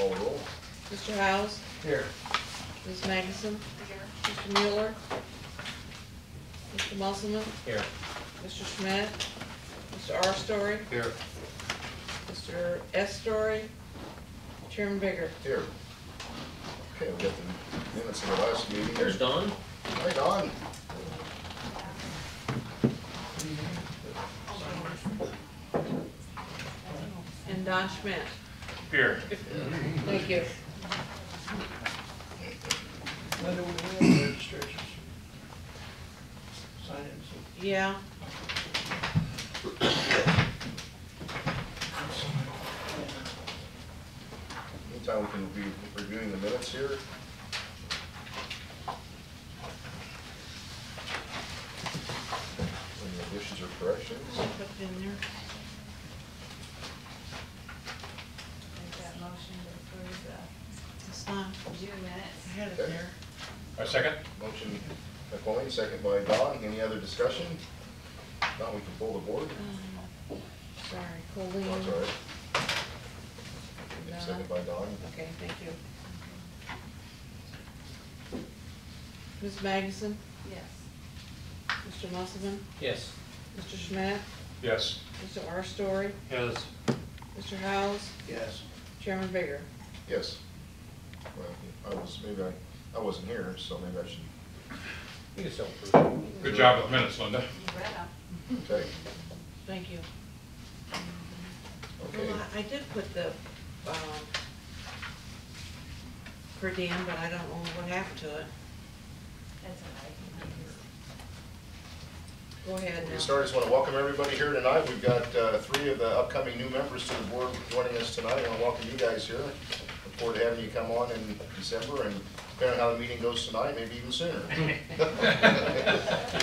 call the roll. Mr. Howes? Here. Ms. Magnuson? Mr. Mueller? Mr. Musselman? Here. Mr. Schmidt? Mr. R. Story? Here. Mr. S. Story? Chairman Bigger? Here. Okay, we got the minutes of the last meeting. There's Don. Hi, Don. And Don Schmidt? Here. Thank you. Linda, we have registrations. Sign-ins. Yeah. Meantime, we can be reviewing the minutes here. Any additions or corrections? Put it in there. Make that motion to approve the It's not, June minutes. I had it Okay. there. A second? Motion McCollum, second by Don. Any other discussion? Now we can pull the board. Sorry, Colleen. That's all right. Don. Second by Don. Okay, thank you. Ms. Magnuson? Yes. Mr. Musselman? Yes. Mr. Schmidt? Yes. Mr. R. Story? Yes. Mr. Howes? Yes. Chairman Bigger? Yes. Well, I wasn't here, so maybe I should. You can still approve. Good job with minutes, Linda. You read them. Okay. Thank you. Okay. Well, I did put the, per diem, but I don't know what happened to it. That's all right. Go ahead We now. start, just want to welcome everybody here tonight. We've got 3 of the upcoming new members to the board joining us tonight. I want to welcome you guys here. Look forward to having you come on in December, and depending on how the meeting goes tonight, maybe even sooner. You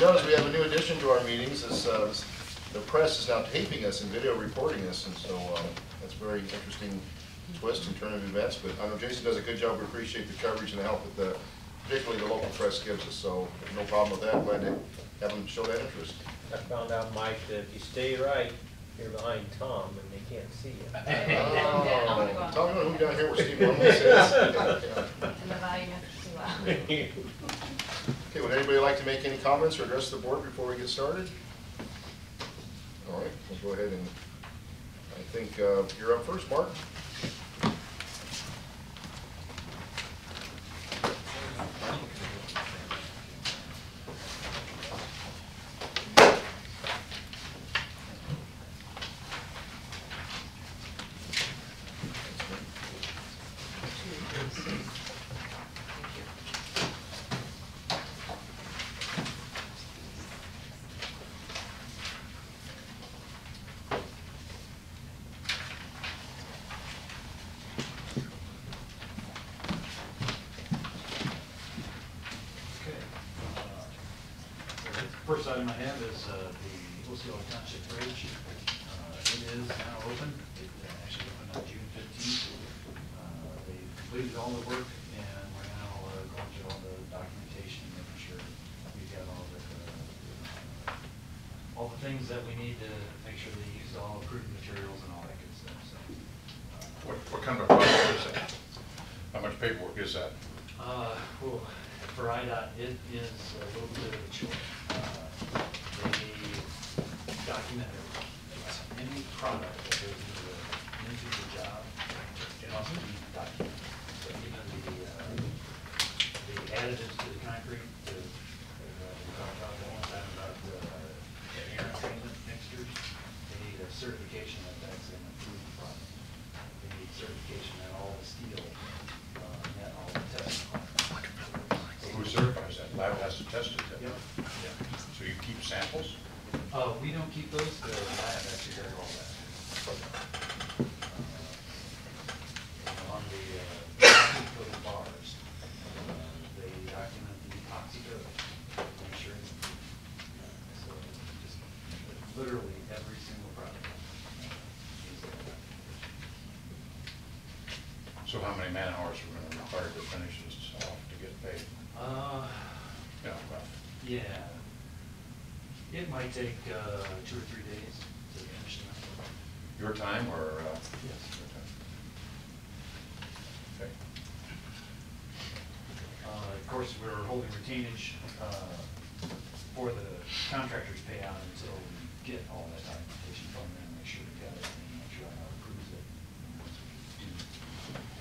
notice we have a new addition to our meetings. The press is now taping us and video recording us, and so that's a very interesting twist and turn of events. But I know Jason does a good job. We appreciate the coverage and the help that particularly the local press gives us. So no problem with that. Glad to have them show that interest. I found out, Mike, that if you stay right, you're behind Tom and they can't see you. Oh, Tom, you know who down here where Steve Lumley sits? And the volume is too loud. Okay, would anybody like to make any comments or address the board before we get started? All right, we'll go ahead and, I think you're up first, Mark. First item I have is the Osceola Township Bridge. It is now open. It actually opened on June 15th. They completed all the work, and we're now going through all the documentation, making sure we've got all the things that we need to make sure they use all approved materials and all that good stuff. So, What kind of a project is that? How much paperwork is that? for IDOT, it is a little bit of a chore. They document everything. Any product that goes into the job, it also needs documented. So even the additives to the concrete, we talked about that one time about the air entrainment mixtures, they need a certification that that's an approved product. They need certification that all the steel met all the tests. Who certifies that? Lab has to test it. Yep. Yeah. So you keep samples? We don't keep those, the lab actually does all that. On the coated bars, they document the epoxy coating, make sure. So just literally every single product. So how many man hours are going to require to finish this off to get paid? Yeah, rough. Yeah. It might take 2 or 3 days to finish them. Your time or? Yes. Your time? holding retainage for the contractor's payout until we get all that documentation from them, make sure we got it, and make sure I approves it. And once we do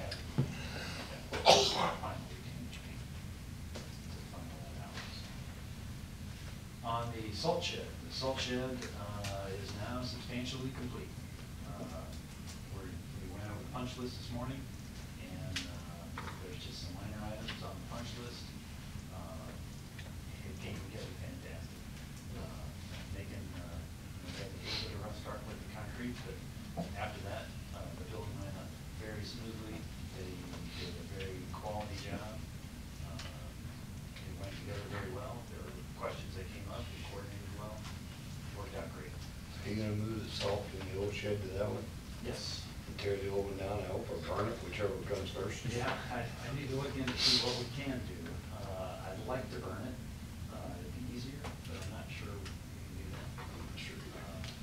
have that final retainage payment to final that out. On the salt shed is now substantially complete. We went over the punch list this morning, and there's just some minor items on the punch list. It came together fantastic. They had a little bit of rough start with the concrete, but after that, the building went up very smoothly. They did a very quality job. It went together very well. There were questions that came up, we coordinated well, worked out great. Are you gonna move the salt from the old shed to that one? Yes. And tear the old one down, I hope, or burn it, whichever comes first? Yeah, I need to look into see what we can do. I'd like to burn it, it'd be easier, but I'm not sure we can do that.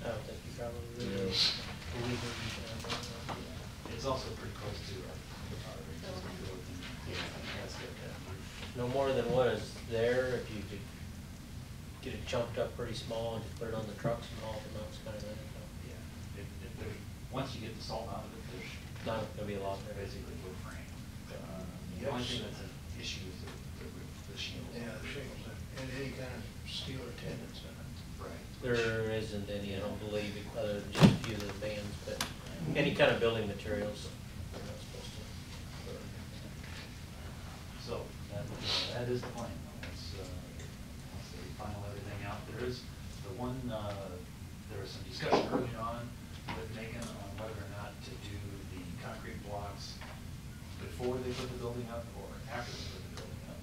I don't think you probably Yeah. really believe it. It's also pretty close to our existing building. Yeah. That's good. No more than what is there, if you could get it chunked up pretty small and just put it on the trucks and haul them out, it's kind of that. Yeah, if there's, once you get the salt out of it, there's Not gonna be a lot there. basically wood frame. The only thing that's an issue is the shingles. Yeah, the shingles, and any kind of steel or tendons in it. Right. There isn't any, I don't believe, other than just a few of the bands, but any kind of building materials, they're not supposed to. So, that is the plan, though. Once they final everything out, there is the one, there was some discussion early on with Megan on whether or not to do the concrete blocks before they put the building up or after they put the building up.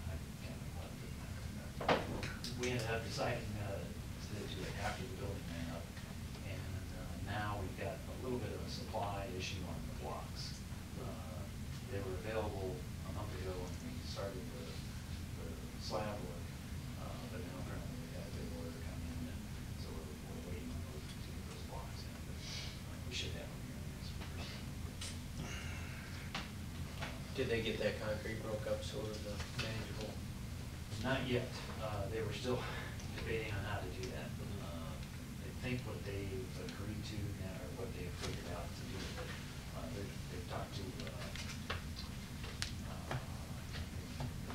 I can't remember. We ended up deciding to do it after the building went up, and now we've got a little bit of a supply issue on the blocks. They were available a month ago when we started the slab work, but now apparently we got a big order coming in, and so we're waiting on those to get those blocks in. But we should have them here next week. Did they get that concrete broke up so it was manageable? Not yet. They were still debating on how to do that. I think what they've agreed to now, or what they've figured out to do, they've talked to the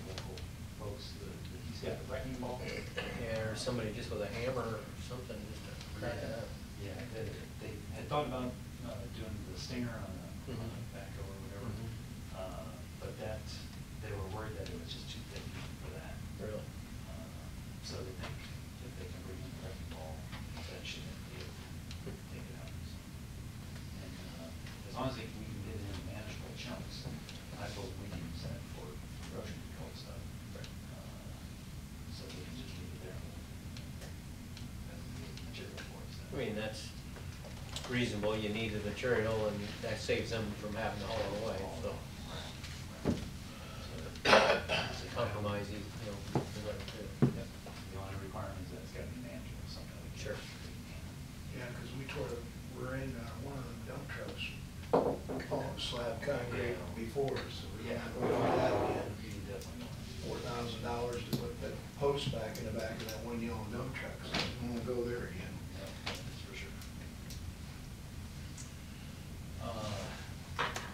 local folks, he's got the wrecking ball. Yeah, or somebody just with a hammer or something, just to crack it up. Yeah, they had thought about doing the stinger on the backhoe or whatever. But that, they were worried that it was just too thick for that. Really? So they think if they can bring in the wrecking ball, that should be able to take it out. And as long as we can get it in manageable chunks, I suppose we can use that for erosion control stuff. So we can just leave it there. That's the material for us. I mean, that's reasonable, you need the material, and that saves them from having to haul it away, so. It's a compromise, you know, we let them do it. Yep. The only requirement is that it's gotta be manageable, something that we can. Sure. Yeah, because we're in one of the dump trucks, on slab concrete before, so we don't go to that again. You definitely don't. $4,000 to put that post back in the back of that one yellow dump truck, so we won't go there again. Yeah, that's for sure.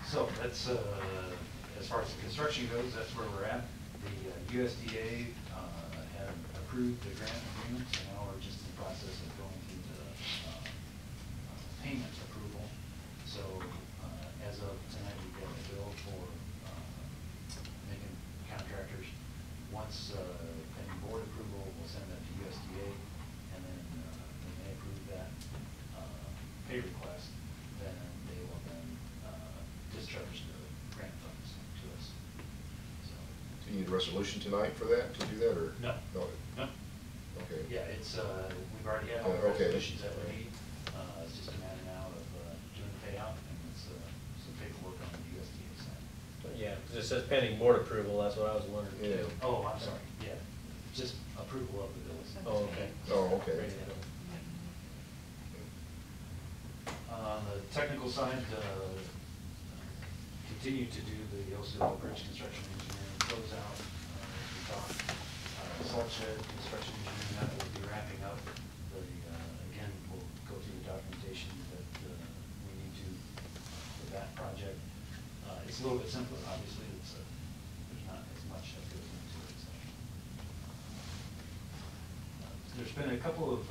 So that's, as far as the construction goes, that's where we're at. The USDA had approved the grant agreement, so now we're just in the process of going through the payment approval. So as of tonight, we've got a bill for making contractors. Once pending board approval, we'll send that to USDA, and then when they approve that pay request, then they will then discharge the grant funds to us. So, Do you need a resolution tonight for that, to do that, or? No. No. no, Okay. yeah, it's, we've already had all the Okay. resolutions that we need. It's just a matter now of doing the payout, and it's some paperwork on the USDA side. But yeah, because it says pending board approval, that's what I was wondering Yeah. too. Oh, I'm sorry, yeah, just approval of the bills. Oh, okay. Oh, okay. Ready to go. On the technical side, continue to do the Osceola Bridge construction engineering goes out, we talked, salt shed, construction engineering, that will be wrapping up. The, again, we'll go through the documentation that we need to for that project. It's a little bit simpler, obviously, there's not as much that goes into it, so. There's been a couple of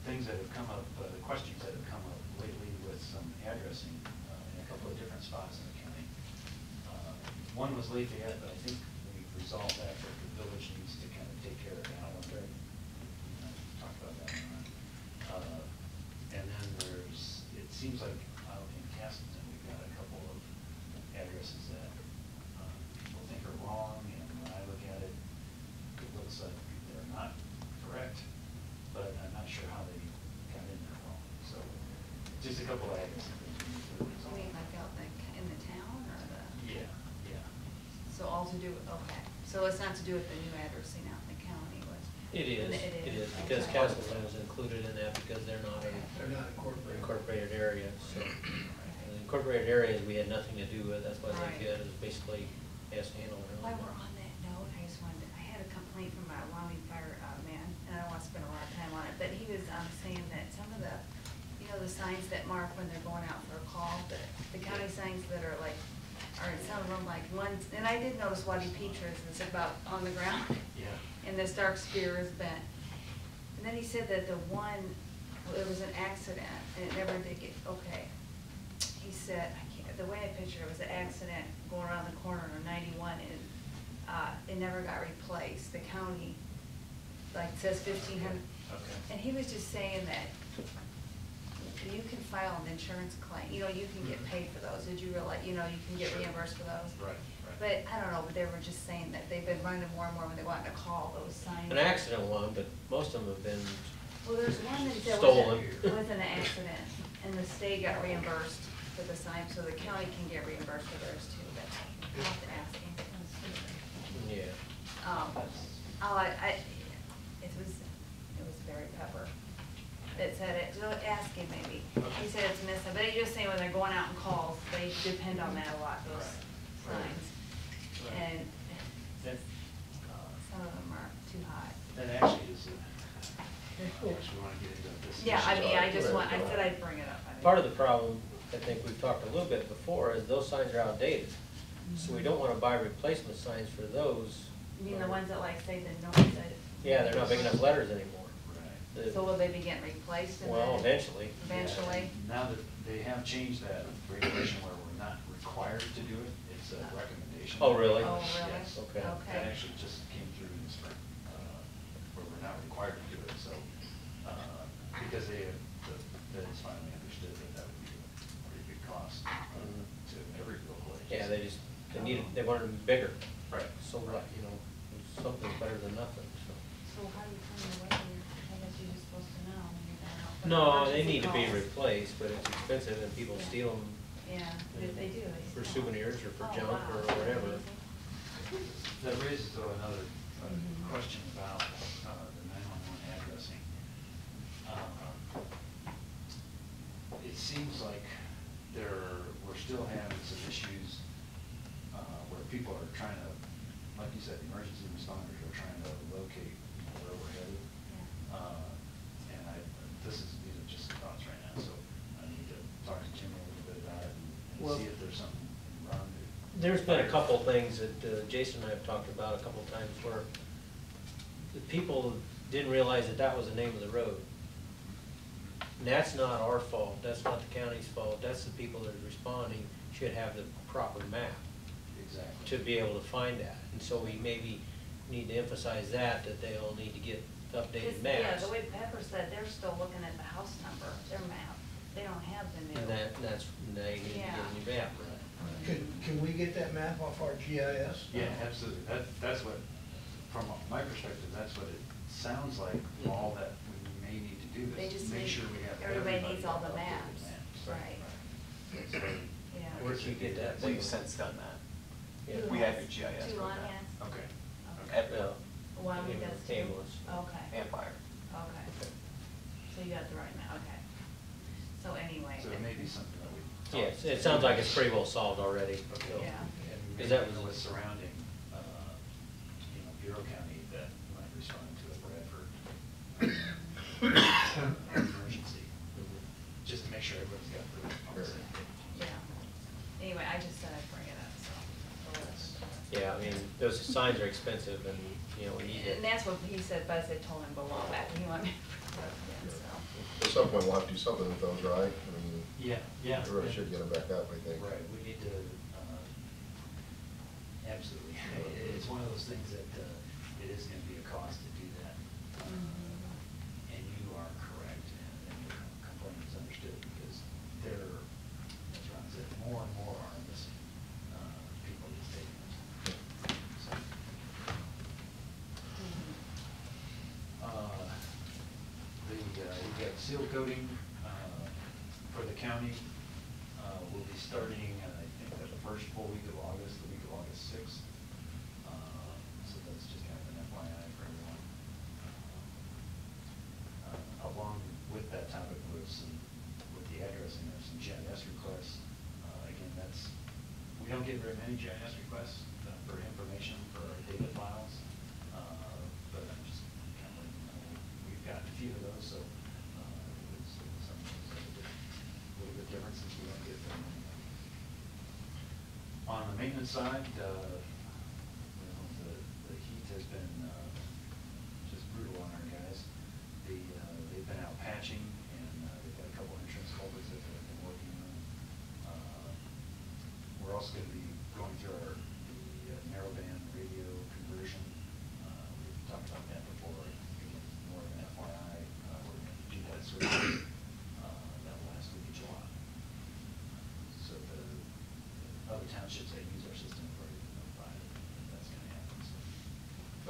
things that have come up, questions that have come up lately with some addressing in a couple of different spots in the county. One was Lafayette, but I think we've resolved that the village needs to kind of take care of that one. Talk about that one. And then it seems like out in Castleton, we've got a couple of addresses that people think are wrong, and when I look at it, it looks like they're not correct, but I'm not sure how they got in there wrong. So just a couple of addresses. You mean like out in the town or the? Yeah, yeah. So all to do, okay, so it's not to do with the new addressing out in the county, was? It is, because okay. Castleton is included in that because they're not They're not incorporated. incorporated area, so. The incorporated areas we had nothing to do with, that's why Right. they is basically has to handle it. While we're on that note, I just wanted, I had a complaint from my Wyoming fire man, and I don't want to spend a lot of time on it, but he was saying that some of the, you know, the signs that mark when they're going out for a call, the county signs that are like, are in some of them like ones, and I did notice Waddy Peaches is about on the ground. Yeah. And this dark spear is bent. And then he said that the one, it was an accident, and it never did get, okay. He said, I can't, the way I pictured it was an accident going around the corner on 91, and it never got replaced. The county, like, says 1,500. Okay. And he was just saying that you can file an insurance claim, you know, you can get paid for those. Did you realize, you know, you can get reimbursed for those? Right, right. But I don't know, but they were just saying that they've been running more and more when they want to call those signs. An accident one, but most of them have been, Well, there's one that Stolen. was an accident, and the state got reimbursed for the sign, so the county can get reimbursed for theirs too, but I'll have to ask him. yeah. It was Barry Pepper that said it, so ask him maybe. He said it's missing, but he's just saying when they're going out in calls, they depend on that a lot, those Right. signs. Right. And That, some of them are too high. that actually is, we want to get into this. Yeah, I mean, I just Right. I said I'd bring it up. I mean- Part of the problem, I think we've talked a little bit before, is those signs are outdated. So we don't wanna buy replacement signs for those. You mean the ones that like say the noise that? Yeah, they're not big enough letters anymore. Right. The- So will they be getting replaced in Well, that? eventually. Eventually? Now that they have changed that regulation where we're not required to do it, it's a recommendation. Oh, really? Oh, really? Yes. Okay. That Okay. actually just came through in the spring, where we're not required to do it, so, because it's finally understood that that would be a pretty big cost to every local agency. Yeah, they wanted them bigger. Right. So, you know, something's better than nothing, so. So how do you turn it away? I guess you're just supposed to know when you're going out. for No, they emergency need to be calls. replaced, but it's expensive and people Yeah. steal them Yeah, they do. they for steal. souvenirs or for Oh, junk wow. or whatever. That raises though another Mhm. question about the 911 addressing. It seems like we're still having some issues where people are trying to, like you said, emergency responders are trying to locate where we're headed. Yeah. And these are just thoughts right now, so I need to talk to Jimmy a little bit about it and Well- see if there's something wrong. There's been a couple things that Jason and I have talked about a couple times where the people didn't realize that that was the name of the road. And that's not our fault, that's not the county's fault, that's the people that are responding should have the proper map Exactly. to be able to find that. And so we maybe need to emphasize that they all need to get updated Yeah, maps. the way Pepper said, they're still looking at the house number, their map. They don't have the new. And that's, they need to get a new map. Can we get that map off our GIS? Yeah, absolutely. That's what, from my perspective, that's what it sounds like, all that we may need to do They is just make need- sure we have everybody everybody. needs all the updated maps. Right. So, Yeah. Where'd you get that? We've since done that. Yeah. We have your GIS Two program. on hands? Okay. Well, One we does too? ambulance. Okay. And fire. Okay. So you got the right map, okay. So anyway. So it may be something that we. Yes, it sounds like it's pretty well solved already. so. Yeah. And Is that maybe was- with surrounding Bureau County that might respond to a Bradford emergency, just to make sure everybody's got the same page. Yeah. Anyway, I just said I'd bring it up, so. Yeah, I mean, those signs are expensive and, you know, we need And to. that's what he said, Buzz had told him a while back, and he wanted me to bring it up again, so. At some point, we'll have to do something with those, right? I mean, Yeah, yeah. we really should get them back up, I think. Right, we need to, absolutely. It's one of those things that it is gonna be a cost to do that. And you are correct, and your complaint is understood, because there, as Ron said, more and more are missing people these days. So, we've got seal coating for the county. We'll be starting, I think, the first full week of August, the week of August 6th. So that's just kind of an FYI for everyone. Along with that topic was with the addressing, there's some GIS requests. Again, we don't get very many GIS requests for information for our data files. But I'm just kind of letting you know, we've gotten a few of those, so it's something that's a little bit different since we don't get them. On the maintenance side, the heat has been just brutal on our guys. They've been out patching, and they've got a couple entrance culverts that they've been working on. We're also going to be going through the narrowband radio conversion. We've talked about that before. Again, more of an FYI. We're going to do that sort of that last week of July. So the other townships that use our system have already been notified that that's going to happen. So.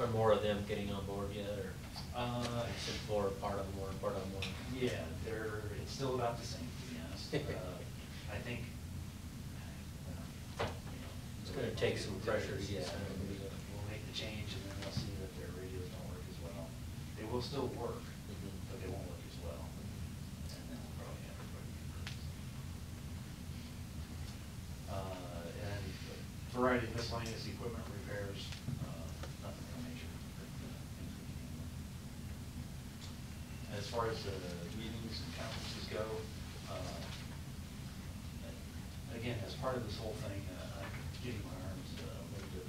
Are more of them getting on board yet, or? Is it more part of them, more part of them? More? Yeah, it's still about the same, to be honest. I think, It's gonna take some pressure to get. We'll make the change, and then we'll see that their radios don't work as well. They will still work, but they won't work as well. And then we'll probably have everybody converted. And a variety of miscellaneous equipment repairs, nothing real major, but things we can handle. As far as meetings and conferences go, again, as part of this whole thing, I'm getting my arms a little bit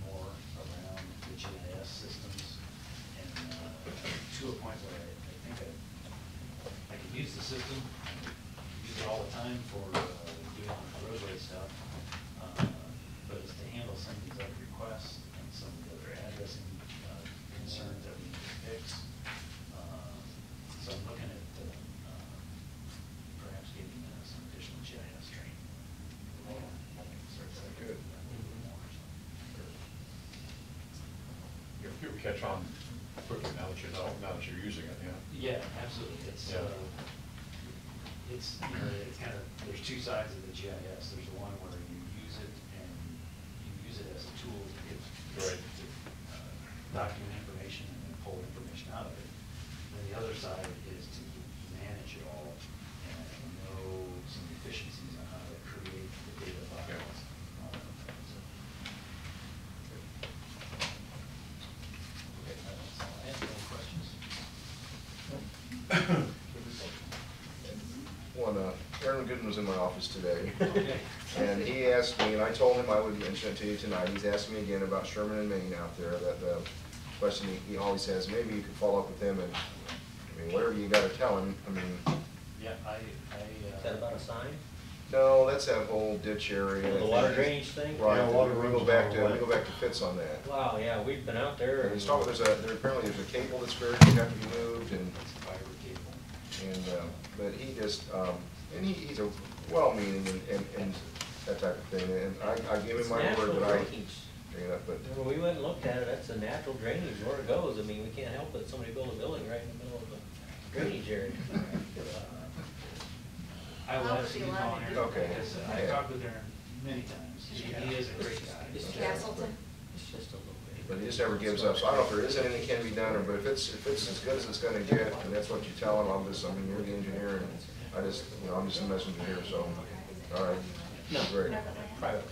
more around the GIS systems, and to a point where I think I can use the system, use it all the time for doing roadway stuff, but it's to handle some of these other requests and some of the other addressing concerns that we need to fix. So I'm looking at perhaps getting some additional GIS training. Very good. You'll catch on quickly now that you're using it, yeah? Yeah, absolutely. It's Yeah. it's kind of, there's two sides of the GIS. There's the one where you use it and you use it as a tool to get Right. to document information and then pull information out of it. And the other side is to manage it all and know some efficiencies on how to create the data files. and all that stuff. So, okay, that's all I have. Any questions? Aaron Gooden was in my office today. Okay. And he asked me, and I told him I would mention it to you tonight, he's asking me again about Sherman and Maine out there, that the question he always says, maybe you could follow up with him, and, I mean, whatever you gotta tell him, I mean, Yeah, Is that about a sign? no, that's that whole ditch area. The water drainage thing? Right, Yeah, water we go runs back all the to, way. Fitz on that. Wow, yeah, we've been out there. And And apparently there's a cable that's buried, that have to be moved, and, it's a fiber cable. but he just, and he's a well-meaning and that type of thing, and I give him It's my word natural that I, drainage. bring it up, but, When we went and looked at it, that's a natural drainage where it goes. I mean, we can't help it. Somebody built a building right in the middle of the drainage area. I will How have is he Steve allowed on to here, do Okay. because I've talked with Aaron many times. He is a great guy. It's just- Castleton? It's just a little bit. but he just never gives up, so I don't know if there is anything can be done, or, but if it's as good as it's gonna get, and that's what you tell him, I mean, you're the engineer, and I'm just a messenger here, so, all right. No. Great. Privately.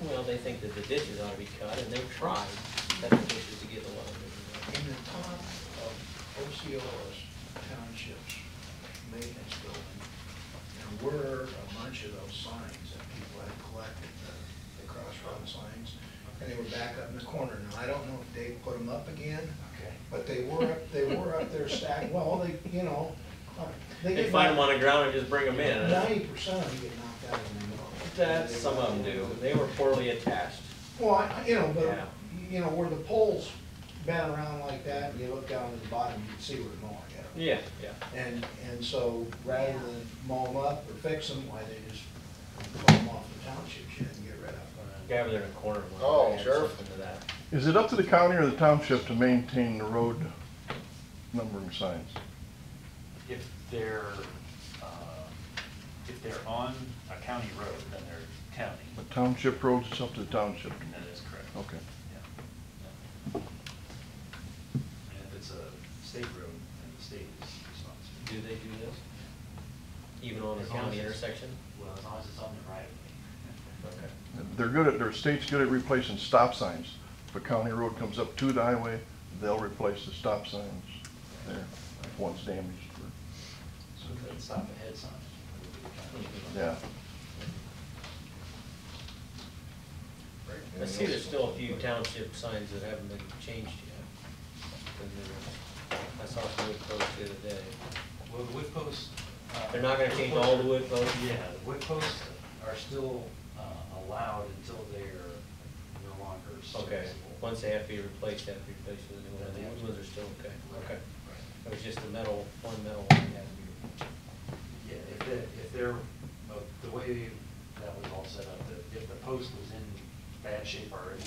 Well, they think that the ditches ought to be cut, and they've tried cutting ditches to get the water. In the top of Osceola's Township's maintenance building, there were a bunch of those signs that people had collected, the crossroad signs, and they were back up in the corner. Now, I don't know if they put them up again, Okay. but they were up there stacked, well, they, you know, They find them on the ground and just bring them in. 90% of them get knocked out in the middle. That, some of them do. They were poorly attached. Well, you know, Yeah. but, you know, where the poles bent around like that, and you look down at the bottom, you can see where they're going. Yeah, yeah. And so, rather than mow them up or fix them, why they just pull them off the township shed and get rid of them. Guy over there in the corner. wanted Oh, to add Sheriff? something to that. Is it up to the county or the township to maintain the road numbering signs? If they're, if they're on a county road, then they're county. The township roads, it's up to the township. That is correct. Okay. Yeah. And if it's a state road, then the state is responsible. Do they do this? Even on a As long county as it's- intersection? Well, as long as it's on the right of way. Okay. Their state's good at replacing stop signs. If a county road comes up to the highway, they'll replace the stop signs there if one's damaged. So the stop ahead sign. Yeah. Right. I see there's still a few township signs that haven't been changed yet. And I saw some wood posts the other day. Well, the wood posts. They're not gonna change all the wood posts? Yeah, the wood posts are still allowed until they're no longer Okay, serviceable. once they have to be replaced, they have to be replaced with a new one. The wood ones are still okay. Okay. It was just the metal, one metal one had to be. Yeah, if they're, the way that was all set up, that if the post was in bad shape already,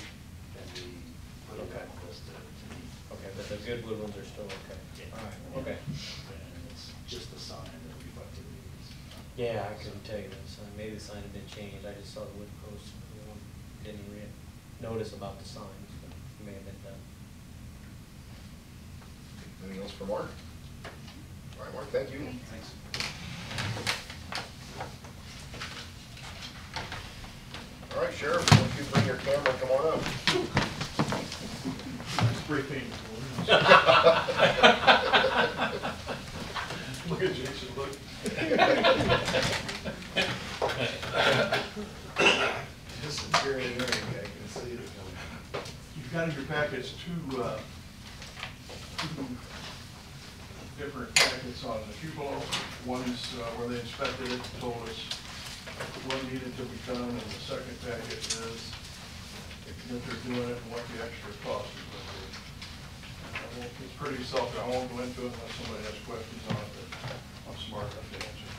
then we put it Okay. on the list to meet. Okay, but the good wood ones are still okay. Yeah. All right, okay. And it's just the sign that we've activities. Yeah, I couldn't tell you that sign. Maybe the sign had been changed. I just saw the wood post. Didn't even notice about the signs, but it may have been done. Anything else for Mark? All right, Mark, thank you. Thanks. All right, Sheriff, why don't you bring your camera, come on up. Spray paint. Look at Jason, look. This is very, very, I can see it. You've got in your packets two different packets on the cupola. One's where they inspected it, told us what needed to be done, and the second packet is that they're doing it and what the extra cost is going to be. It's pretty self, I won't go into it unless somebody has questions on it, but I'm smart enough to answer.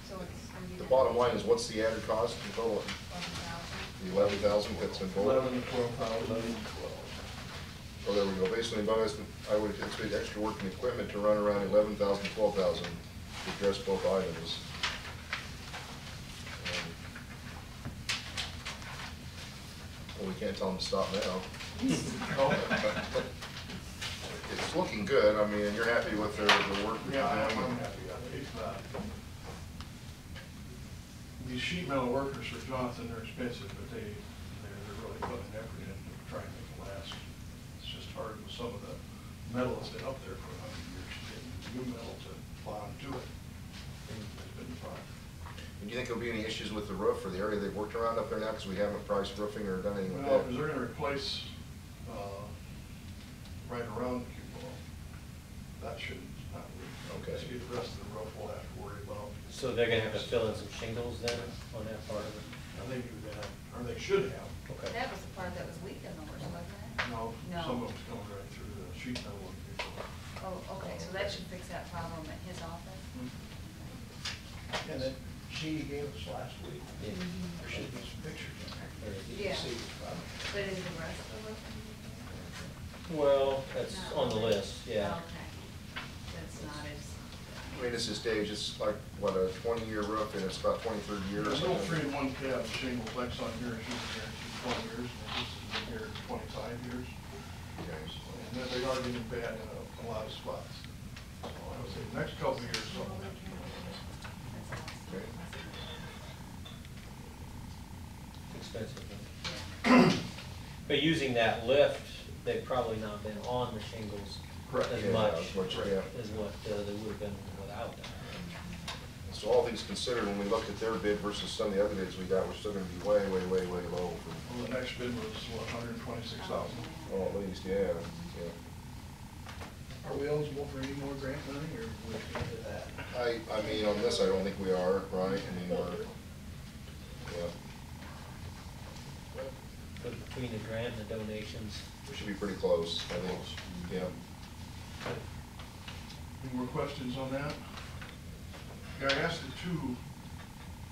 So it's gonna be. The bottom line is, what's the added cost in total? 11,000. The 11,000 that's in total? 11 to 12,000. Oh, there we go. Basically, I would anticipate extra work and equipment to run around 11,000, 12,000 to address both items. Well, we can't tell them to stop now. It's looking good. I mean, you're happy with the work that Yeah, you're I'm doing? happy. These sheet metal workers for Johnson, they're expensive, but they're really putting an effort in to try and make it last. It's just hard with some of the metal that's been up there for 100 years, getting new metal to plow into it. It's been fun. Do you think there'll be any issues with the roof or the area they've worked around up there now, because we haven't priced roofing or done anything with Well, that? because they're gonna replace, right around the cupola. That should not leak. Okay. See, the rest of the roof we'll have to worry about. So they're gonna have to fill in some shingles then on that part of it? I think we have, or they should have. Okay. That was the part that was leaking the worst, wasn't it? No, No. some of it's going right through the sheet metal one before. Oh, okay, so that should fix that problem at his office? And then she gave us last week, Yeah. there should be some pictures in there. You Yeah. can see the problem. But is the rest of the roof? Well, that's Not on the really. list, yeah. Okay, that's not as. I mean, this is stage, it's like, what, a 20-year roof, and it's about 23rd year or There's no something? 3-in-1 cab shingle flex on here, it's usually guaranteed 20 years, and this has been here 25 years. Okay. And then they are getting bad in a lot of spots. So I would say the next couple of years, something. Okay. expensive. Huh? But using that lift, they've probably not been on the shingles Correct. as Yeah, much yeah. as what they would have been without that. So all things considered, when we looked at their bid versus some of the other bids we got, we're still gonna be way, way, way, way low for, Well, the next bid was, what, 126,000? well, at least, yeah, yeah. Are we eligible for any more grant money, or we're into that? I mean, on this, I don't think we are, right? I mean, we're, yeah, But between the grant and the donations, we should be pretty close, I think, yeah. Any more questions on that? Yeah, I asked the two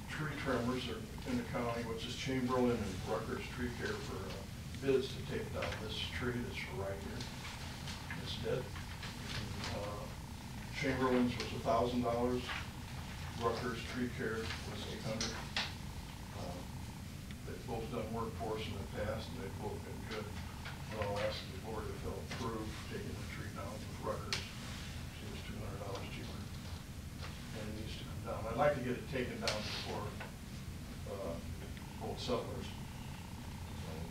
tree trimmers in the county, which is Chamberlain and Rutgers Tree Care, for bids to take down this tree that's right here. It's dead. Chamberlain's was $1,000. Rutgers Tree Care was $800. They've both done work for us in the past, and they've both been good. But I'll ask the board if they'll approve taking the tree down with Rutgers. It was $200 cheaper. And it needs to come down. I'd like to get it taken down before old settlers,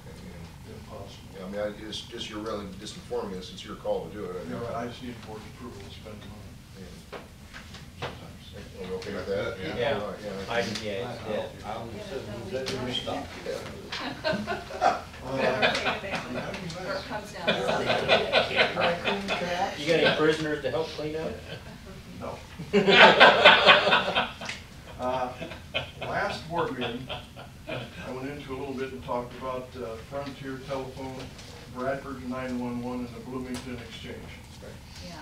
Okay, yeah. if possible. Yeah, I mean, just you're really just informing us, it's your call to do it, I You're think. right, I just need board approval to spend the money Yeah. sometimes. Are we okay with that? yeah, All right, yeah. yeah, it's dead. Or it comes down. You got any prisoners to help clean up? No. Last board meeting, I went into a little bit and talked about Frontier Telephone, Bradford 911, and the Bloomington Exchange. Yeah.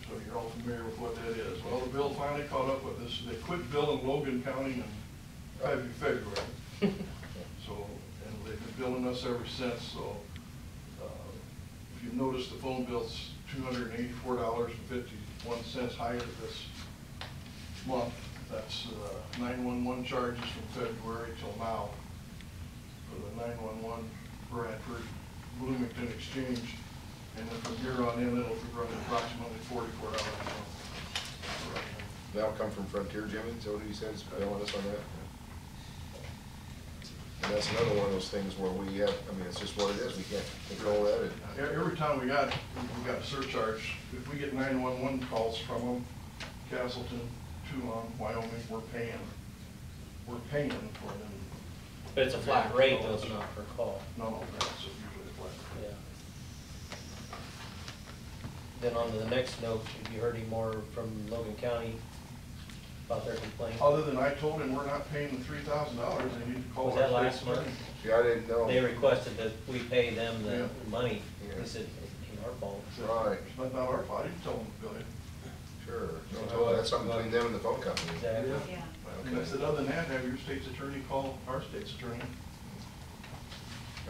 So you're all familiar with what that is. Well, the bill finally caught up with us. They quit billing Logan County in February. So, and they've been billing us ever since, so if you've noticed, the phone bill's $284.51 higher this month. That's 911 charges from February till now for the 911 Bradford Bloomington Exchange. And then from here on in, it'll be running approximately $44 a month. That'll come from Frontier, Jimmy, so what he says, billing us on that? And that's another one of those things where we have, I mean, it's just what it is, we can't control that. Every time we got a surcharge, if we get 911 calls from them, Castleton, Toulon, Wyoming, we're paying for them. But it's a flat rate, though, it's not per call. No, that's usually a flat. Yeah. Then on to the next note, have you heard any more from Logan County about their complaint? Other than I told him we're not paying the $3,000, they need to call Was our that state last month? attorney. See, I didn't know. They requested that we pay them the Yeah. money. Yeah. They said, it ain't our fault. Right, It's not our fault, you tell them to bill it. sure. No, that's something between them and the phone company. Exactly. Yeah. And I said, other than that, have your state's attorney call our state's attorney.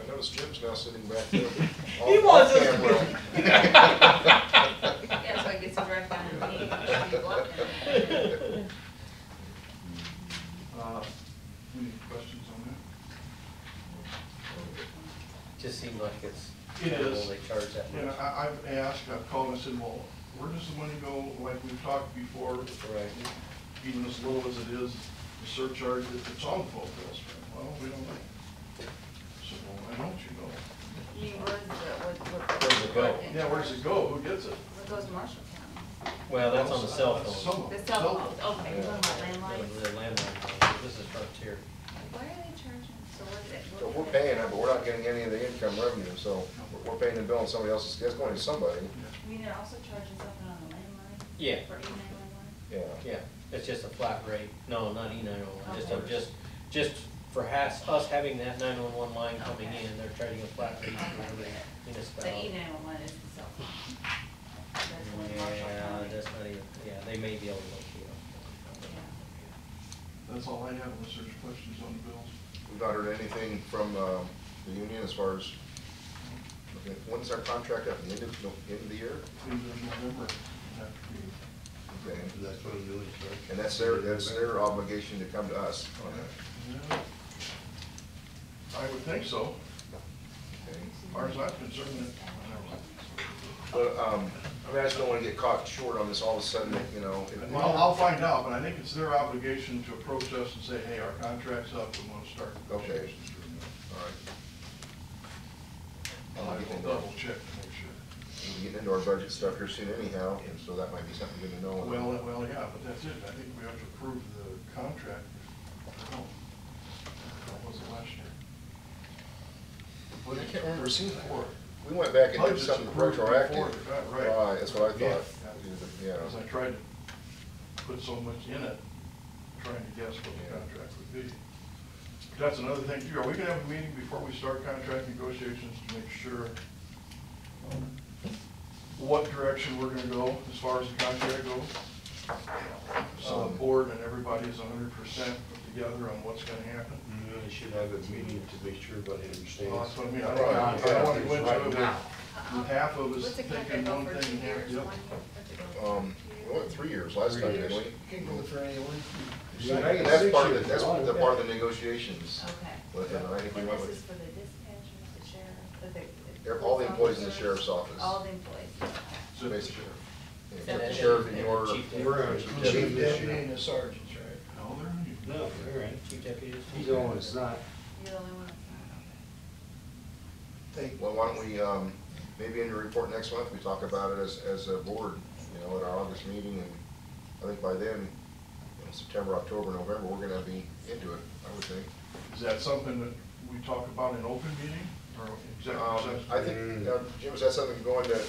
I noticed Jim's now sitting back there. He wants us to camera. Yeah, so I get some direct down and me, I should be blocking it. Any questions on that? Just seems like it's It terrible is. they charge that And much. I've asked, I've called and said, well, where does the money go, like we've talked before, Right. even as low as it is, the surcharge, if it's on the phone bills? Well, we don't know. So, well, why don't you know? You mean, where's Where's it go? Yeah, where does it go? Who gets it? It goes to Marshall County. Well, that's on the cell Some phone. of The them. cell phones, okay, you're talking about The landlines? landline, this is Frontier. Why are they charging, so what's it? So we're paying it, but we're not getting any of the income revenue, so we're paying and billing somebody else's, that's going to somebody. You mean they're also charging something on the landline? Yeah. For E911? Yeah. Yeah, it's just a flat rate. No, not E911, Okay. just for us having that 911 line coming Okay. in, they're charging a flat rate for every The municipality. E911 is the cell phone. That's what Marshall Yeah, County. that's not even, yeah, they may be able to look you Yeah. That's all I have unless there's questions on the bills. We've not heard anything from the union as far as, okay, when's our contract up, the end of the year? End of November, have to be. Okay. That's what I'm doing, sir. And that's their obligation to come to us on that. Yeah. I would think so, Okay. as far as I'm concerned. But, I mean, I just don't want to get caught short on this all of a sudden, you know. Well, I'll find out, but I think it's their obligation to approach us and say, hey, our contract's up, we want to start Okay. negotiations. All right. I'll double check to make sure. We'll be getting into our budget stuff here soon anyhow, and so that might be something good to know. Well, yeah, but that's it. I think we have to approve the contract. Oh, what was it last year? Well, I can't remember seeing that. Before. We went back and did Budget's something approved retroactive. before they got right. Right, that's what I Yeah. thought. Yeah. Because I tried to put so much in it, trying to guess what the contract would be. That's another thing too. Are we gonna have a meeting before we start contract negotiations to make sure what direction we're gonna go as far as the contract goes? So the board and everybody is 100% put together on what's gonna happen? You really should have a meeting to make sure everybody understands. Well, that's what I mean. I don't want to go into it now. with half of us What's the contract thinking go one for, thing 2 and half years, the 1 other. year? What's it go for? We went 3 years last time, didn't we? Can't go for anyone. And that's part of the, that's the part of the negotiations. Okay. With it, and I think we And went this with is for the dispatchers, the sheriff, all the employees in the sheriff's office. All the employees, okay. So basically, And the then- sheriff and and your. the chief deputy. We're on Chief chief deputy and the sergeants, right? No, they're not. No, all right. Chief deputy is- He's the one that's not. You're the only one that's not, okay. Thank Well, why don't we, maybe in your report next month, we talk about it as a board, you know, at our August meeting, and I think by then, September, October, November, we're gonna be into it, I would think. Is that something that we talk about in open meeting or executive session? I think, Jim, is that something going to,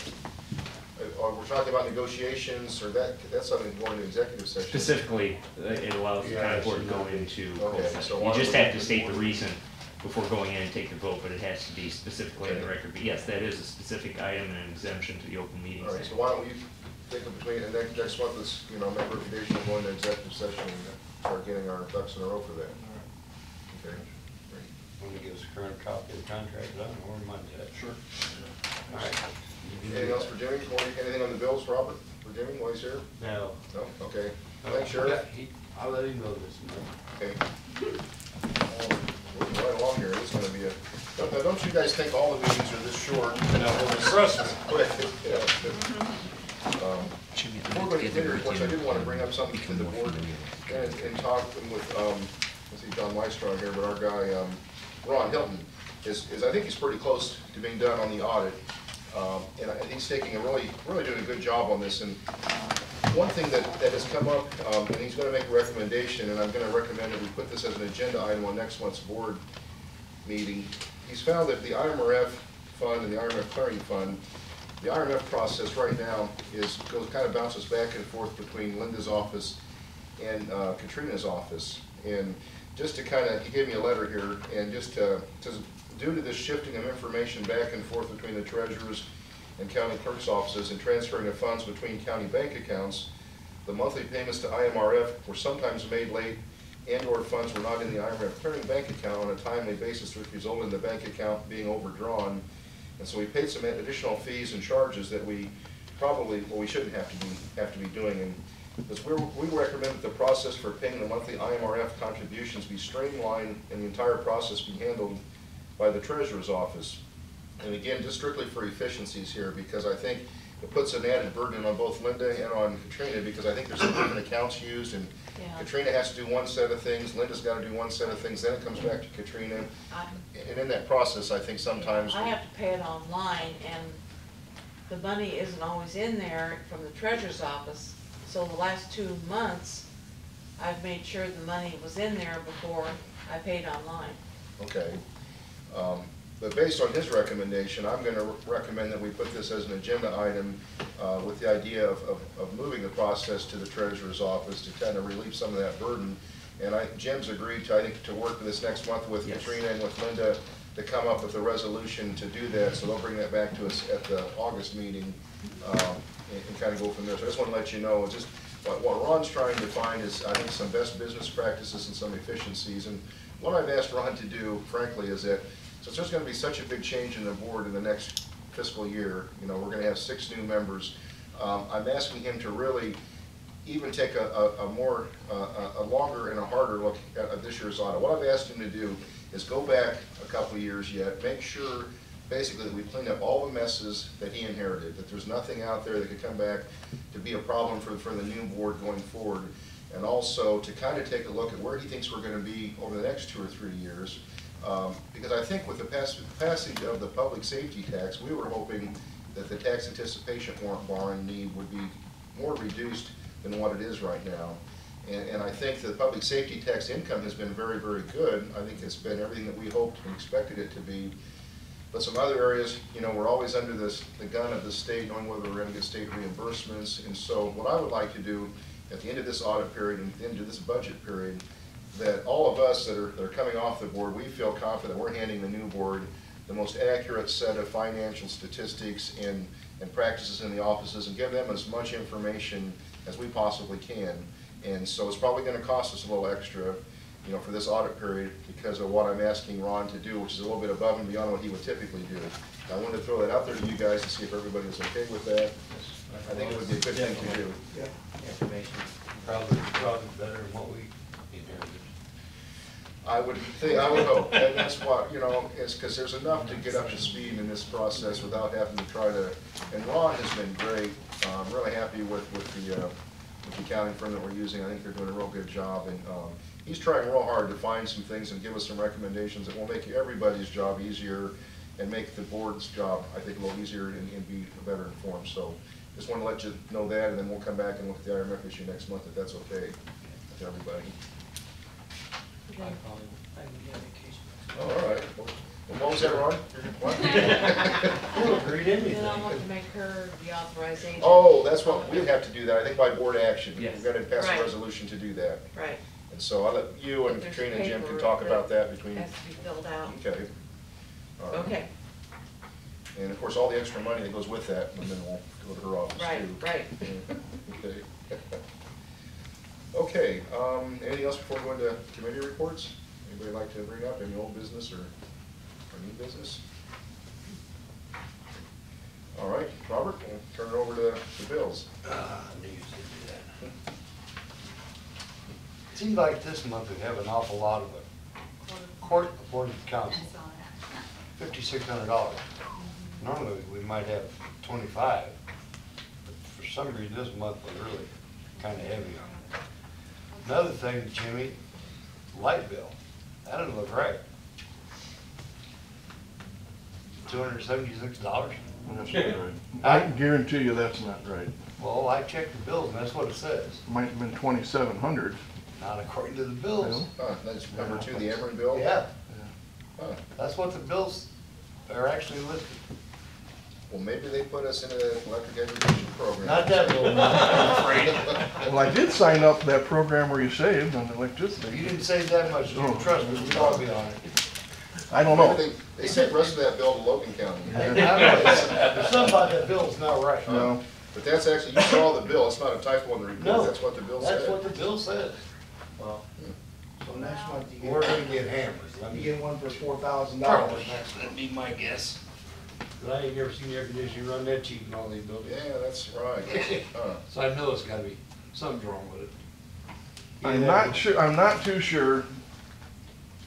or we're talking about negotiations, or that's something going to executive session? Specifically, it allows the Yeah, county it's board to go not- into Okay, closed so session. why You just don't we- have to state the reason before going in and take the vote, but it has to be specifically in the Okay. record. But yes, that is a specific item and an exemption to the open meetings. All right, so why don't we think of between, and next month is, you know, make recommendation of going to executive session and start getting our ducks in a row for that. Okay, great. Want to give us a current copy of the contract done, or Monday? Sure. All right. Anything else for Jimmy? Anything on the bills, Robert, for Jimmy, while he's here? No. No? Okay. Thanks, Sheriff. I'll let him know this month. Okay. Moving right along here, it's gonna be a, don't you guys think all the meetings are this short? Quick, yeah. Before we go to dinner, which I did want to bring up something to the board and talk with, let's see, John Weistraw here, but our guy, Ron Hilton, is I think he's pretty close to being done on the audit. And he's taking a really doing a good job on this. And one thing that has come up, and he's gonna make a recommendation, and I'm gonna recommend that we put this as an agenda item on next month's board meeting. He's found that the IMRF fund and the IMRF clearing fund, the IMRF process right now kind of bounces back and forth between Linda's office and Katrina's office. And just to kind of, he gave me a letter here, and just due to this shifting of information back and forth between the treasurers and county clerk's offices and transferring of funds between county bank accounts, the monthly payments to IMRF were sometimes made late and/or funds were not in the IMRF clearing bank account on a timely basis, which resulted in the bank account being overdrawn. And so we paid some additional fees and charges that we probably, well, we shouldn't have to be doing. And because we recommend that the process for paying the monthly IMRF contributions be streamlined and the entire process be handled by the treasurer's office. And again, just strictly for efficiencies here, because I think it puts an added burden on both Linda and on Katrina, because I think there's some different accounts used, and Yeah. Katrina has to do one set of things, Linda's got to do one set of things, then it comes back to Katrina. And in that process, I think sometimes. I have to pay it online, and the money isn't always in there from the treasurer's office. So the last 2 months, I've made sure the money was in there before I paid online. Okay. But based on his recommendation, I'm going to recommend that we put this as an agenda item with the idea of moving the process to the treasurer's office to kind of relieve some of that burden. And Jim's agreed to, I think, to work this next month with Yes. Katrina and with Linda to come up with a resolution to do that. So they'll bring that back to us at the August meeting and kind of go from there. So I just want to let you know, just what Ron's trying to find is, I think, some best business practices and some efficiencies. And what I've asked Ron to do, frankly, is that since there's going to be such a big change in the board in the next fiscal year, you know, we're going to have 6 new members. I'm asking him to really even take a longer and a harder look at this year's audit. What I've asked him to do is go back a couple of years yet, make sure basically that we cleaned up all the messes that he inherited, that there's nothing out there that could come back to be a problem for the new board going forward, and also to kind of take a look at where he thinks we're going to be over the next 2 or 3 years. Because I think with the passage of the public safety tax, we were hoping that the tax anticipation warrant borrowing need would be more reduced than what it is right now. And I think the public safety tax income has been very, very good. I think it's been everything that we hoped and expected it to be. But some other areas, you know, we're always under the gun of the state, knowing whether we're going to get state reimbursements. And so what I would like to do at the end of this audit period and at the end of this budget period, that all of us that are coming off the board, we feel confident we're handing the new board the most accurate set of financial statistics and practices in the offices, and give them as much information as we possibly can. And so it's probably going to cost us a little extra, you know, for this audit period because of what I'm asking Ron to do, which is a little bit above and beyond what he would typically do. I wanted to throw that out there to you guys to see if everybody is okay with that. I think it would be a good thing to do. Yeah. Information. Probably better than what we inherited. I would hope, and that's what, you know, it's because there's enough to get up to speed in this process without having to try to, and Ron has been great. I'm really happy with the accounting firm that we're using. I think they're doing a real good job, and he's trying real hard to find some things and give us some recommendations that will make everybody's job easier and make the board's job, I think, a little easier and be better informed. So just want to let you know that, and then we'll come back and look at the IMF issue next month if that's okay with everybody. I probably would get vacation. Oh, all right. Well, what was that, Ron? What? You don't read anything. Then I want to make her the authorized agent. Oh, that's what, we have to do that, I think by board action. Yes. We've got to pass Right. a resolution to do that. Right. And so I'll let you and But there's Katrina and Jim can paper talk about that between, Has to be filled out. okay. All right. Okay, And of course, all the extra money that goes with that, and then we'll go to her office too. right. Okay. Okay, anything else before we go into committee reports? Anybody like to bring up any old business or new business? All right, Robert, we'll turn it over to the bills. I knew you would do that. Seems like this month we have an awful lot of it. Court appointed counsel, I saw that. $5,600. Normally, we might have 25, but for some reason, this month was really kind of heavy on it. Another thing, Jimmy, light bill, that doesn't look right. $276? That's not right. I can guarantee you that's not right. Well, I checked the bills, and that's what it says, Might have been 2,700. not according to the bills. That's number two, the Ameren bill? Yeah, Huh. that's what the bills are actually listed. Well, maybe they put us into the electric education program. Not that little amount, I'm afraid. Well, I did sign up for that program where you saved on electricity. You didn't save that much, trust me, we'd all be on it. I don't know. Maybe they sent the rest of that bill to Logan County. There's something about that bill's not right. No. But that's actually, you saw the bill, it's not a typo in the report, No, that's what the bill said. That's what the bill says. Well, So next month you We're get, gonna get hammered. you get one for $4,000 Probably. next month. That'd be my guess. But I ain't never seen air conditioning run that cheap in all these buildings. Yeah, that's right. Huh. So I know it's gotta be, something's wrong with it. I'm not sure, I'm not too sure.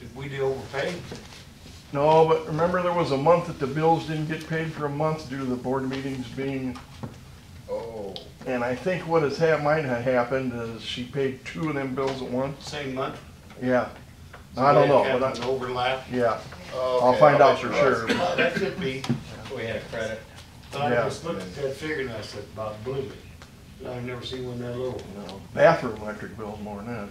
If we do overpay, No, but remember there was a month that the bills didn't get paid for a month due to the board meetings being, Oh, and I think what might have happened is she paid two of them bills at once. same month. Yeah. I don't know, Have but an overlap. yeah, okay. I'll find out bet for you're right. sure. That could be. we had a credit. But I Yeah. just looked at that figure and I said, about blew me. I've never seen one that low. No, bathroom electric bill's more than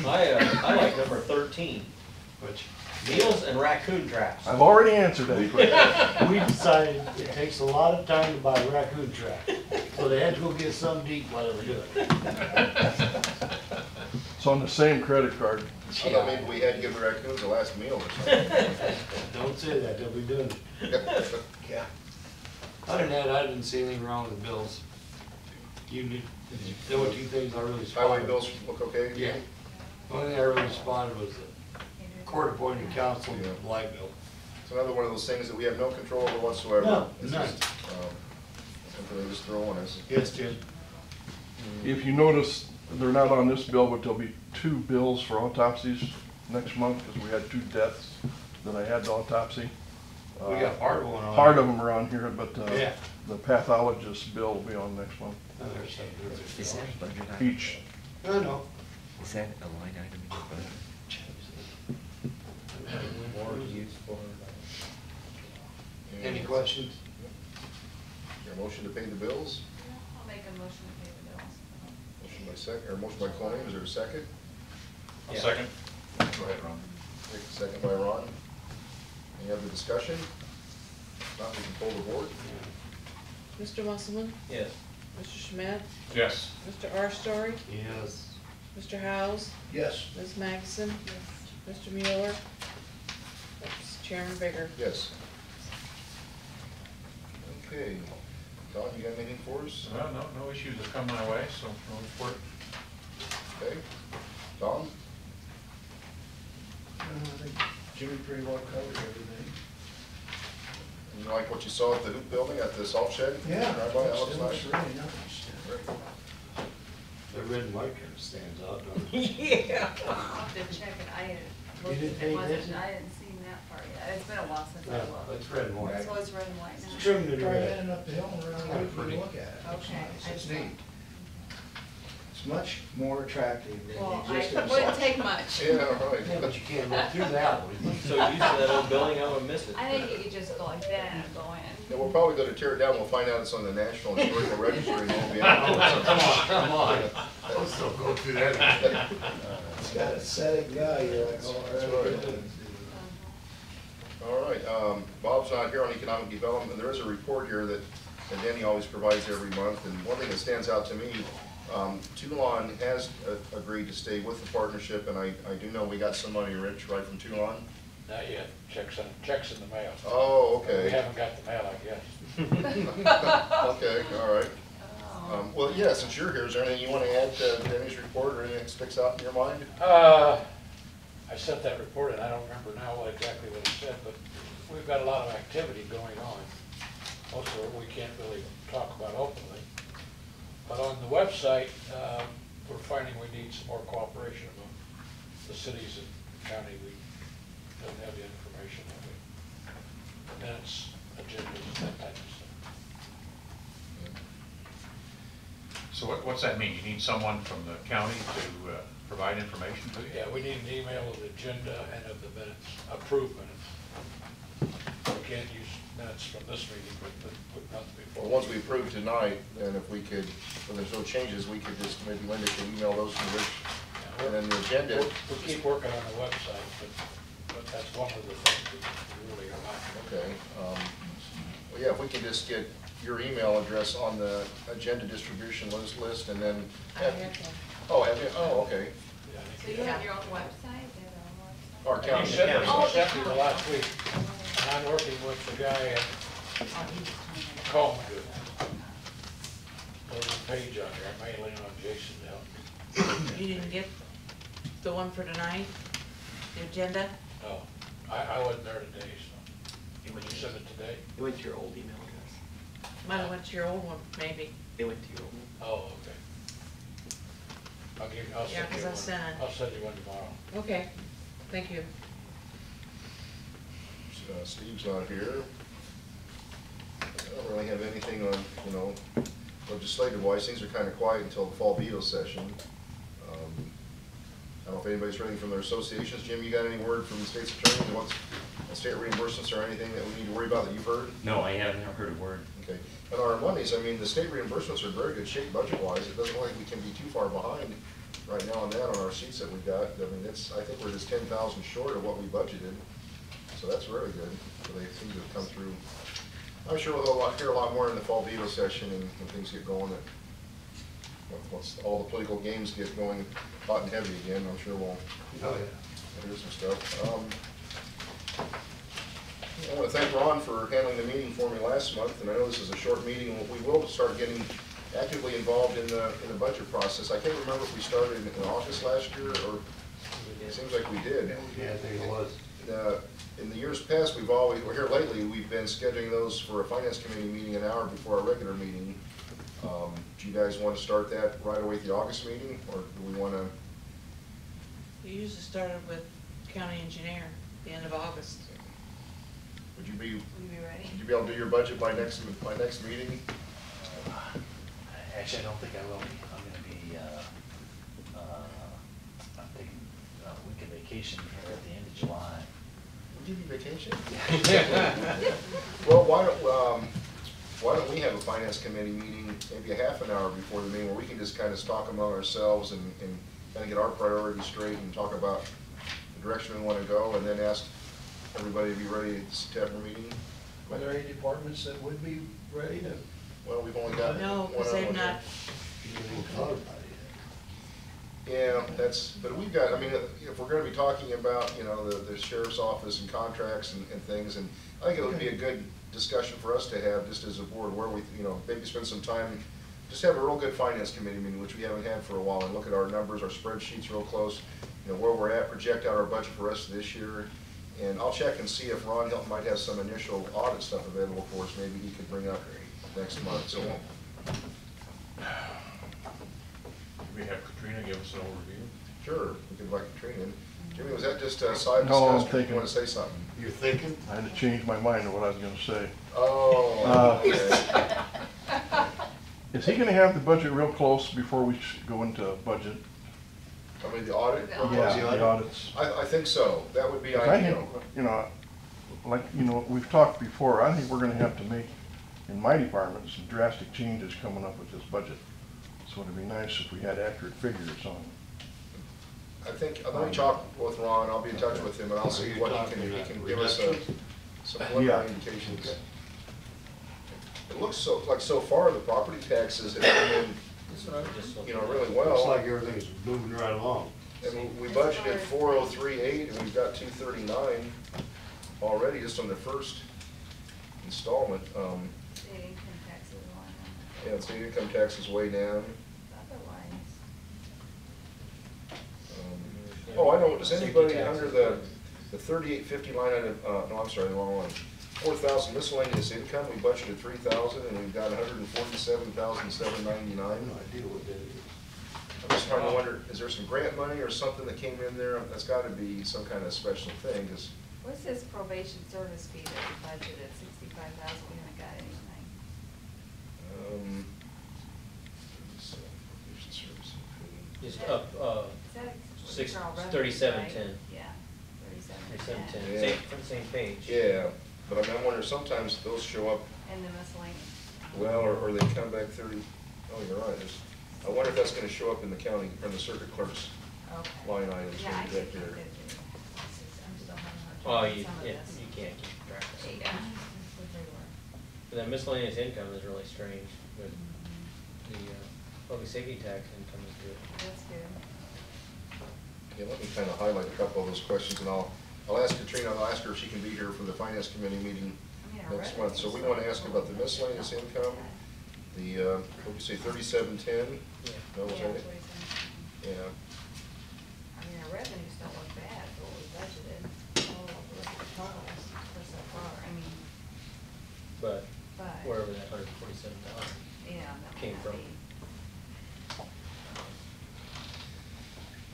I like number 13, Which, meals and raccoon traps. that. I've already answered that question. we decided it takes a lot of time to buy raccoon trap, so they had to go get something to eat while they were doing it. It's on the same credit card. I thought maybe we had to give the raccoons a last meal or something. Don't say that, they'll be doing it. Yeah. Other than that, I didn't see anything wrong with the bills. There were two things I really spotted. Highway bills look okay? Yeah. The only thing I really spotted was the court appointed counsel, Yeah. light bill. It's another one of those things that we have no control over whatsoever. No, It's none. just, something they just throw on us. Yes, Jim. If you notice, they're not on this bill, but there'll be two bills for autopsies next month, because we had two deaths that I had to autopsy. We got part of one on. Part of them around here, but Yeah. the pathologist bill will be on next month. Oh, there's something. Is that budget item? Each, I know. Is that a line item in your budget? More use for, Any questions? Is there a motion to pay the bills? I'll make a motion to pay the bills. Motion by motion by Colleen, is there a second? I'll Yeah. second. Go ahead, Ron. Second by Ron. Any other discussion? If not, we can pull the board. Mr. Musselman, yes. Mr. Schmidt, Yes. Mr. Arstory, Yes. Mr. Howes, Yes. Ms. Magnuson, Mr. Mueller, that's Chairman Bigger. Yes. Okay. Don, you got anything for us? Well, no issues have come my way, so no report. Okay. Don? I think Jimmy pretty well covered everything. You like what you saw at the hoop building, at the salt shed? Drive by, that looks It nice. looks really nice. The red and white kind of stands out, don't it? Yeah. I'll have to check it, I didn't, You didn't pay attention? I hadn't seen that part yet, it's been a while since I No, looked. it's red and white. So it's red and white now? It's trimmed in Try red. heading up the hill and around Kinda there and pretty. look at it. It's Okay, nice. I It's saw. neat. It's much more attractive than Well, the I existing. wouldn't site. take much. Yeah, right. Yeah, but you can't look through that one. So used to that old building, I would miss it. I think you could just go like that and go in. Yeah, we'll probably go to tear it down, we'll find out it's on the National Historical Registry, and we'll be Oh, out. come on. Let's still go through that. It's got a setting guy, you're like, oh, That's all right. right. All right, Bob's not here on economic development. There is a report here that Danny always provides every month, and one thing that stands out to me, Toulon has agreed to stay with the partnership, and I do know we got some money, Rich, right from Toulon? Not yet, checks in the mail. Oh, We okay. haven't got the mail, I guess. Okay, all right. Oh. Well, yeah, since you're here, is there anything you want to add to Danny's report, or anything that sticks out in your mind? I sent that report, and I don't remember now exactly what it said, but we've got a lot of activity going on. Most of it we can't really talk about openly. But on the website, we're finding we need some more cooperation among the cities and county. We don't have the information that we, minutes, agendas, that type of stuff. So what's that mean? You need someone from the county to provide information to you? Yeah, we need an email of the agenda and of the minutes, approved minutes. We can't use minutes from this meeting, but not before. Well, once we approve tonight, then if we could, when there's no changes, we could just, maybe Linda can email those to Rich. And then the agenda. We'll keep working on the website, but that's one of the things we really are not. Okay, well, yeah, if we can just get your email address on the agenda distribution list, and then. I have one. Oh, have you? Oh, okay. Yeah, I So think you have your own website? They have their own website? Our You county. sent me, Oh, you sent me the last week, and I'm working with the guy at Coleman. There's a page on there, I'm mailing on Jason now. You didn't get the one for tonight, the agenda? No, I wasn't there today, so. You sent it today? It went to your old email address. Might have went to your old one, maybe. It went to your old one. Oh, okay. I'll Yeah, send you 'cause I one. sent it. I'll send you one tomorrow. Okay, thank you. Steve's not here. I don't really have anything on, legislative wise, things are kind of quiet until the fall veto session. I don't know if anybody's ready from their associations. Jim, you got any word from the state's attorney, what's state reimbursements or anything that we need to worry about that you've heard? No, I haven't heard a word. Okay, and our monies, I mean, the state reimbursements are in very good shape budget-wise. It doesn't look like we can be too far behind right now on that on our seats that we got. I mean, I think we're just 10,000 short of what we budgeted, so that's really good. So they seem to have come through. I'm sure we'll hear a lot more in the fall veto session and when things get going. Once all the political games get going hot and heavy again, I'm sure we'll hear some stuff. I want to thank Ron for handling the meeting for me last month, and I know this is a short meeting. We will start getting actively involved in the budget process. I can't remember if we started in August last year, or it seems like we did. Yeah, I think it was. In the years past, here lately, we've been scheduling those for a finance committee meeting an hour before our regular meeting. Do you guys want to start that right away at the August meeting, or do we want to? You usually started with county engineer, the end of August. Would you be Will you be ready? able to do your budget by next meeting? Actually, I don't think I will be. I'm gonna be, a vacation here at the end of July. We'll give you vacation. Well, why don't we have a finance committee meeting, maybe a half an hour before the meeting, where we can just kind of talk among ourselves and kind of get our priorities straight and talk about the direction we want to go, and then ask everybody to be ready at the September meeting. Are there any departments that would be ready to? Well, we've only got No, one because other they've one not, here. Yeah, but we've got, I mean, if we're gonna be talking about, you know, the sheriff's office and contracts and things, and I think it would be a good discussion for us to have, just as a board, where we, you know, maybe spend some time, just have a real good finance committee meeting, which we haven't had for a while, and look at our numbers, our spreadsheets real close, you know, where we're at, project out our budget for the rest of this year. And I'll check and see if Ron Hilton might have some initial audit stuff available for us, maybe he could bring up next month, so. We have Katrina give us an overview. Sure, we could invite Katrina in. Jimmy, was that just a side No, I'm discussion, or you thinking- wanna say something? You're thinking? I had to change my mind on what I was gonna say. Oh, okay. Is he gonna have the budget real close before we go into budget? I mean, the audit? The audit. Yeah, the audits. I think so, that would be 'Cause I think, ideal. you know, like, you know, we've talked before, I think we're gonna have to make, in my department, some drastic changes coming up with this budget. So it'd be nice if we had accurate figures on. I think, let me talk with Ron, I'll be in touch with him, and I'll see what he can give us some preliminary Yeah. indications. It looks so far, the property taxes have come in, you know, really well. Looks like everything's moving right along. And we budgeted 403.8, and we've got 239 already, just on the first installment. State income taxes line Yeah, the state income tax is way down. otherwise. Oh, I know, does anybody under the 3850 line item, no, I'm sorry, the wrong one. 4,000 miscellaneous income, we budgeted 3,000, and we've got 147,799. I have no idea what that is. I'm just trying to wonder, is there some grant money or something that came in there? That's gotta be some kind of special thing, 'cause What's this probation service fee that we budgeted, 65,000, we haven't got anything? probation service fee. Just up, Is that six, internal revenue, 3710. right? Yeah, 3710, 3710. Yeah. from the same page. Yeah, but I mean, I wonder, sometimes those show up, And the miscellaneous. well, or they come back 30, oh, you're right. I wonder if that's gonna show up in the county, or the circuit clerk's Okay. line items. Yeah, I maybe back think there. that, I'm still having a Oh, hard time you, with some of yeah, this. you can't keep track of it. Yeah, that's what they were. But that miscellaneous income is really strange, but the, public safety tax income is good. That's good. Yeah, let me kind of highlight a couple of those questions, and I'll ask Katrina, I'll ask her if she can be here for the finance committee meeting I mean, our next month. So we want to ask about the miscellaneous income, the, what do you say, 3710? Yeah. No, was Yeah, that that's it? what he's saying. Yeah. I mean, our revenues don't look bad for what we budgeted, all of the totals for so far, I mean, But but. wherever that 147,000 Yeah, that came might from. be.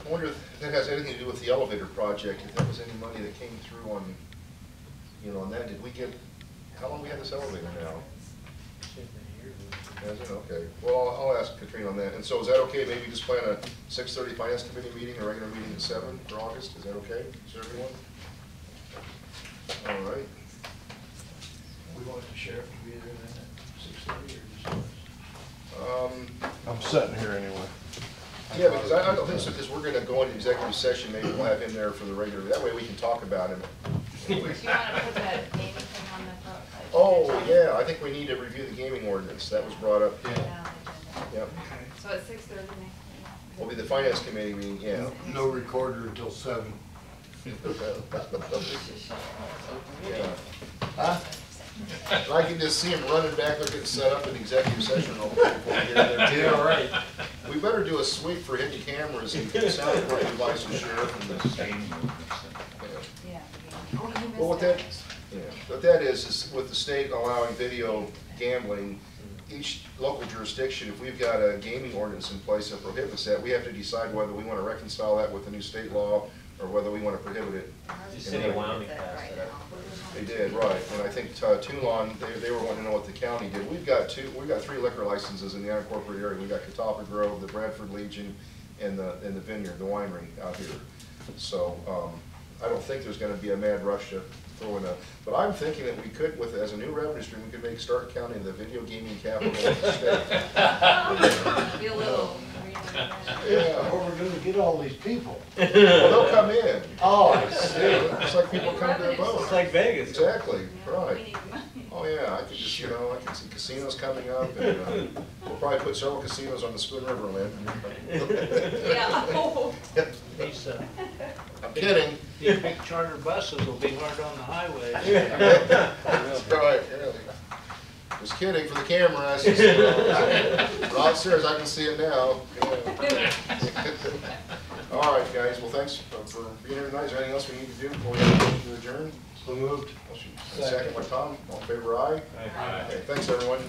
I wonder if that has anything to do with the elevator project, if there was any money that came through on, you know, on that. Did we get, how long we had this elevator now? Should've been here. Has it? Okay. Well, I'll ask Katrina on that. And so is that okay? Maybe just plan a 6:30 finance committee meeting, a regular meeting at 7 for August? Is that okay? Is everyone? All right. We want the sheriff to be there then at 6:30 or just? Um, I'm sitting here anyway. Yeah, because I don't think so, because we're going to go into executive session, maybe we'll have him there for the regular, that way we can talk about him. Do you wanna put that gaming thing on the front? Oh, yeah, I think we need to review the gaming ordinance. That was brought up. Yeah. Yep. So at 6:30 next meeting? Will be the finance committee meeting, yeah. No recorder until 7. Yeah. Huh? I can just see him running back there getting set up in executive session. Before we get in there. Yeah, right. We better do a sweep for hidden cameras and sound recording devices, Sheriff, and the. Yeah. the gaming. Oh, you missed Well, what that, yeah, what that is with the state allowing video gambling, each local jurisdiction, if we've got a gaming ordinance in place that prohibits that, we have to decide whether we want to reconcile that with the new state law or whether we want to prohibit it. The city of Wyoming That passed right that. now. They did, right, and I think Toulon, they were wanting to know what the county did. We've got 3 liquor licenses in the unincorporated area. We've got Catawba Grove, the Bradford Legion, and the Vineyard, the winery out here. So, I don't think there's gonna be a mad rush to throw in a, but I'm thinking that we could, with, as a new revenue stream, we could make Stark County the video gaming capital of the state. Be a little. Yeah. Where we're gonna get all these people? Well, they'll come in. Oh, I see. It's like people come to vote. It's like Vegas. Exactly, We right. need money. Oh, yeah, I could just, you know, I can see casinos coming up, and we'll probably put several casinos on the Spoon River Lynn. Yeah. Oh. These, I'm kidding. These big charter buses will be hard on the highway. That's right, really. Just kidding, for the camera, I see Rod Sears, I can see it now. Yeah. All right, guys, well, thanks for being here tonight. Is there anything else we need to do before we have a motion to adjourn? So moved. Second by Tom, all in favor, aye? Aye. Okay, thanks, everyone.